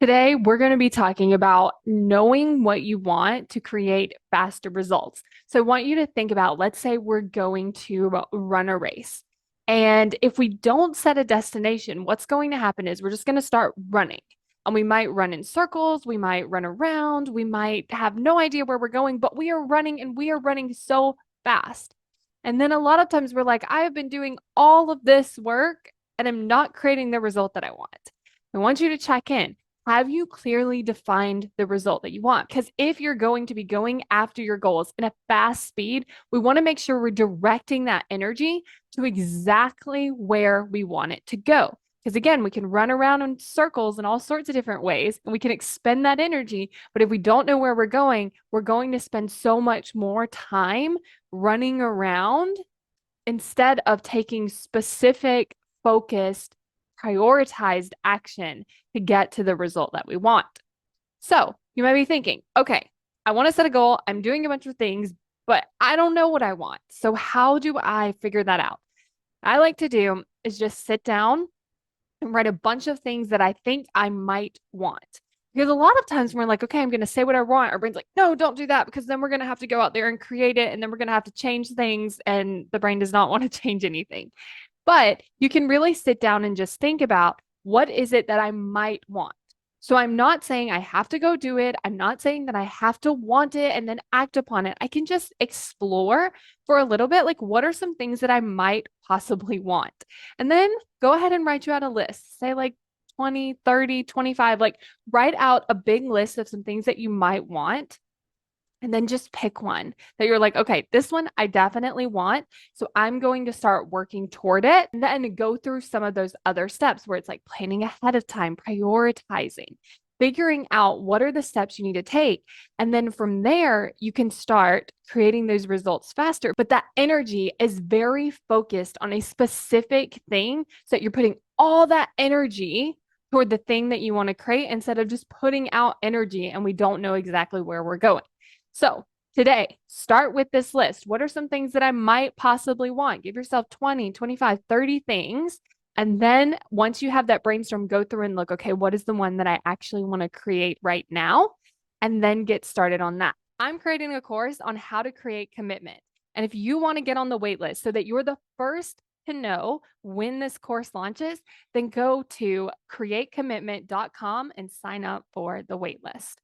Today, we're going to be talking about knowing what you want to create faster results. So, I want you to think about, let's say we're going to run a race. And if we don't set a destination, what's going to happen is we're just going to start running. And we might run in circles, we might run around, we might have no idea where we're going, but we are running and we are running so fast. And then a lot of times we're like, I have been doing all of this work and I'm not creating the result that I want. I want you to check in. Have you clearly defined the result that you want? Because if you're going to be going after your goals in a fast speed, we want to make sure we're directing that energy to exactly where we want it to go. Because again, we can run around in circles in all sorts of different ways and we can expend that energy. But if we don't know where we're going to spend so much more time running around instead of taking specific, focused, prioritized action to get to the result that we want. So you might be thinking, okay, I want to set a goal. I'm doing a bunch of things, but I don't know what I want. So how do I figure that out? I like to do is just sit down and write a bunch of things that I think I might want. Because a lot of times we're like, okay, I'm going to say what I want. Our brain's like, no, don't do that because then we're going to have to go out there and create it. And then we're going to have to change things. And the brain does not want to change anything. But you can really sit down and just think about what is it that I might want. So I'm not saying I have to go do it. I'm not saying that I have to want it and then act upon it. I can just explore for a little bit, like what are some things that I might possibly want? And then go ahead and write you out a list. Say like 20, 30, 25, like write out a big list of some things that you might want and then just pick one that you're like, okay, this one I definitely want. So I'm going to start working toward it. And then go through some of those other steps where it's like planning ahead of time, prioritizing, figuring out what are the steps you need to take. And then from there, you can start creating those results faster. But that energy is very focused on a specific thing so that you're putting all that energy toward the thing that you want to create instead of just putting out energy and we don't know exactly where we're going. So today, start with this list. What are some things that I might possibly want? Give yourself 20, 25, 30 things. And then once you have that brainstorm, go through and look, okay, what is the one that I actually want to create right now? And then get started on that. I'm creating a course on how to create commitment. And if you want to get on the wait list so that you're the first to know when this course launches, then go to createcommitment.com and sign up for the wait list.